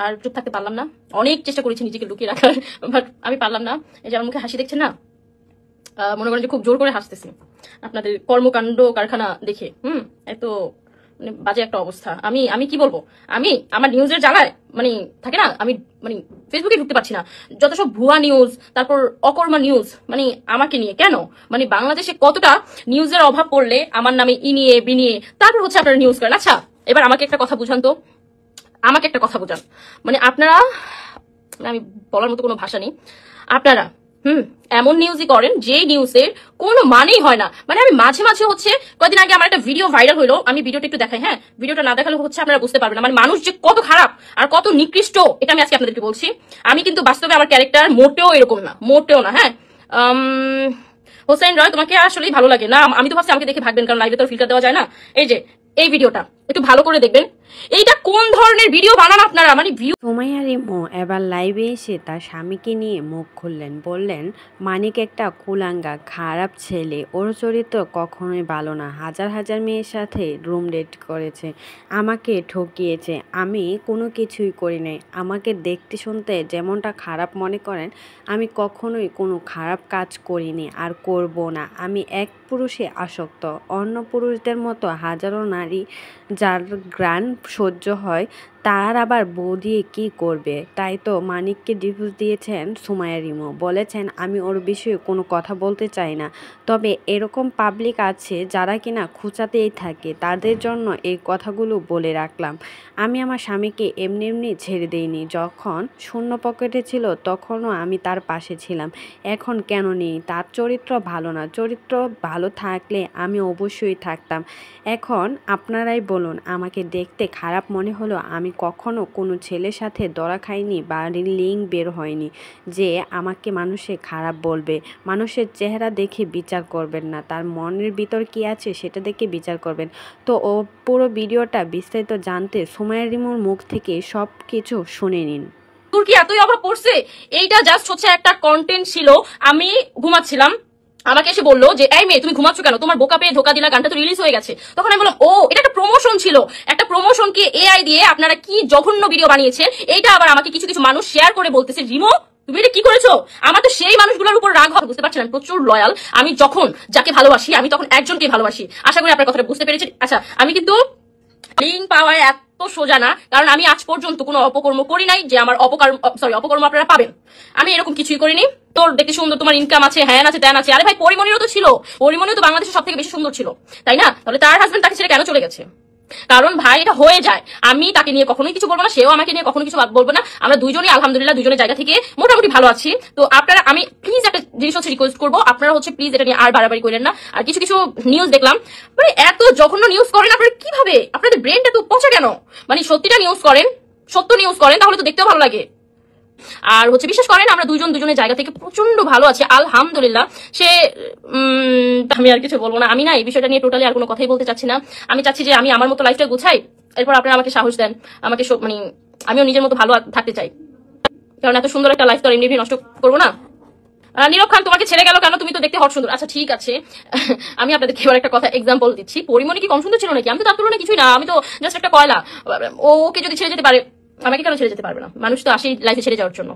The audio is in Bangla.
আর চুপ থাকতে পারলাম না। অনেক চেষ্টা করেছি নিজেকে লুকিয়ে রাখার, বাট আমি পারলাম না। এই যে আমার মুখে হাসি দেখছেন না, মনে করেন যে খুব জোর করে হাসতেছি আপনাদের কর্মকাণ্ড কারখানা দেখে। এত মানে বাজে একটা অবস্থা। আমি আমি কি বলবো, আমি আমার নিউজের জ্বালায় মানে থাকে না, আমি মানে ফেসবুকে ঢুকতে পারছি না। যত সব ভুয়া নিউজ, তারপর অকর্মা নিউজ, মানে আমাকে নিয়ে কেন, মানে বাংলাদেশে কতটা নিউজের অভাব পড়লে আমার নামে ই নিয়ে বি নিয়ে তারপর হচ্ছে আপনারা নিউজ করেন। আচ্ছা এবার আমাকে একটা কথা বুঝান তো, আমাকে একটা কথা বুঝান। মানে আপনারা, আমি বলার মতো কোনো ভাষা নেই, আপনারা এমন নিউজই করেন যে নিউজের কোনো মানেই হয় না। মানে আমি মাঝে মাঝে হচ্ছে কয়েকদিন আগে আমার একটা ভিডিও ভাইরাল হলো, আমি ভিডিওটা একটু দেখাই। হ্যাঁ, ভিডিওটা না দেখালে হচ্ছে আপনারা বুঝতে পারবেন না মানে মানুষ যে কত খারাপ আর কত নিকৃষ্ট, এটা আমি আজকে আপনাদেরকে বলছি। আমি কিন্তু বাস্তবে আমার ক্যারেক্টার মোটেও এরকম না, মোটেও না। হ্যাঁ, হোসেন রয় তোমাকে আসলেই ভালো লাগে না, আমি তো ভাবছি আমাকে দেখে ভাগবেন, কারণ লাইভে তো ফিল্টার দেওয়া যায় না। এই যে এই ভিডিওটা একটু ভালো করে দেখবেন, এইটা কোন ধরনের ভিডিও বানান আপনারা, মানে ভিউ। সুমাইয়া রিমু এবার লাইভে এসে তার স্বামীকে নিয়ে মুখ খুললেন, বললেন মানিক একটা কুলাঙ্গা, খারাপ ছেলে, ওর চরিত্র কখনোই ভালো না, হাজার হাজার মেয়ের সাথে রুম ডেট করেছে, আমাকে ঠকিয়েছে, আমি কোনো কিছুই করি নাই, আমাকে দেখতে শুনতে যেমনটা খারাপ মনে করেন আমি কখনোই কোনো খারাপ কাজ করিনি আর করব না, আমি এক পুরুষে আসক্ত, অন্য পুরুষদের মতো হাজারো নারী যার ঘ্রাণ সহ্য হয় তার আবার বউ দিয়ে কী করবে, তাই তো মানিককে ডিভোর্স দিয়েছেন সুমাইয়া রিমু, বলেছেন আমি ওর বিষয়ে কোনো কথা বলতে চাই না, তবে এরকম পাবলিক আছে যারা কিনা খুঁচাতেই থাকে, তাদের জন্য এই কথাগুলো বলে রাখলাম। আমি আমার স্বামীকে এমনি এমনি ছেড়ে দিইনি, যখন শূন্য পকেটে ছিল তখনও আমি তার পাশে ছিলাম, এখন কেন নেই, তার চরিত্র ভালো না, চরিত্র ভালো থাকলে আমি অবশ্যই থাকতাম, এখন আপনারাই বলুন আমাকে দেখতে খারাপ মনে হলো, আমি কখনো কোনো ছেলের সাথে ধরা খাইনি বা লিঙ্ক বের হয়নি যে আমাকে মানুষে খারাপ বলবে, মানুষের চেহারা দেখে বিচার করবেন না, তার মনের ভিতর কি আছে সেটা দেখে বিচার করবেন। তো ও পুরো ভিডিওটা বিস্তারিত জানতে সুমাইয়া রিমুর মুখ থেকে সব কিছু শুনে নিন। তোর কি এতই অভাব পড়ছে? এইটা জাস্ট হচ্ছে একটা কন্টেন্ট ছিল, আমি ঘুমাচ্ছিলাম, আমাকে এসে বললো যে এই মেয়ে তুমি ঘুমাচ্ছ কেন, তোমার বোকা পেয়ে ধোকা দিলা, গানটা তো রিলিজ হয়ে গেছে। তখন আমি বললাম ও এটা একটা প্রমোশন ছিল, একটা প্রমোশনকে এআই দিয়ে আপনারা কি জঘন্য ভিডিও বানিয়েছেন। এইটা আবার আমাকে কিছু কিছু মানুষ শেয়ার করে বলতেছে রিমো তুমি এটা কি করেছো। আমার তো সেই মানুষগুলোর উপর রাগ হয়, বুঝতে পারছেন আমি প্রচুর লয়াল, আমি যখন যাকে ভালোবাসি আমি তখন একজনকে ভালোবাসি। আশা করি আপনার কথাটা বুঝতে পেরেছেন। আচ্ছা আমি কিন্তু লিঙ্ক পাওয়ায় এত সোজা না, কারণ আমি আজ পর্যন্ত কোনো অপকর্ম করি নাই যে আমার অপকর্ম আপনারা পাবেন, আমি এরকম কিছুই করিনি। তোর দেখতে সুন্দর, তোমার ইনকাম আছে, হ্যান আছে, ত্যান আছে, আরে ভাই পরিমণিরও তো ছিল, পরিমণিও তো বাংলাদেশের সব থেকে বেশি সুন্দর ছিল, তাই না? তাহলে তার হাজবেন্ড তাকে ছেড়ে কেন চলে গেছে? কারণ ভাই এটা হয়ে যায়, আমি তাকে নিয়ে কখনোই কিছু বলবো না, সেও আমাকে নিয়ে কখনো কিছু বলবো না, আমরা দুইজনই আলহামদুলিল্লাহ দুজনের জায়গা থেকে মোটামুটি ভালো আছি। তো আপনারা, আমি প্লিজ একটা জিনিস হচ্ছে রিকোয়েস্ট করবো, আপনারা হচ্ছে প্লিজ এটা নিয়ে আর বাড়াবাড়ি করেন না। আর কিছু কিছু নিউজ দেখলাম, মানে এত জঘন্য নিউজ করেন আপনারা, কিভাবে আপনাদের ব্রেনটা তো পচা কেন? মানে সত্যিটা নিউজ করেন, সত্য নিউজ করেন, তাহলে তো দেখতেও ভালো লাগে। আর হচ্ছে বিশ্বাস করেন আমরা দুজনের জায়গা থেকে প্রচন্ড ভালো আছি আলহামদুলিল্লাহ। সে আমি আর কিছু বলবো না, আমি না এই বিষয়টা নিয়ে টোটালি আর কোনো কথাই বলতে চাচ্ছি না। আমি চাচ্ছি যে আমি আমার মতো লাইফটা গুছাই, এরপর আপনারা আমাকে সাহস দেন, আমাকে মানে আমিও নিজের মতো ভালো থাকতে চাই, কারণ এত সুন্দর একটা লাইফ তো আর এমনি নষ্ট করবো না। নীরব খান তোমাকে ছেড়ে গেল কেন, তুমি তো দেখতে হট সুন্দর। আচ্ছা ঠিক আছে, আমি আপনাদেরকে এবার একটা কথা এক্সাম্পল দিচ্ছি, পরিমণি কি কম সুন্দর ছিল নাকি? আমি তো তার তুলনায় কিছুই না, আমি তো জাস্ট একটা কয়লা। ওকে যদি ছেড়ে যেতে পারে, আমাকে কেন ছেড়ে যেতে পারবে না? মানুষ তো আসেই লাইফে ছেড়ে যাওয়ার জন্য।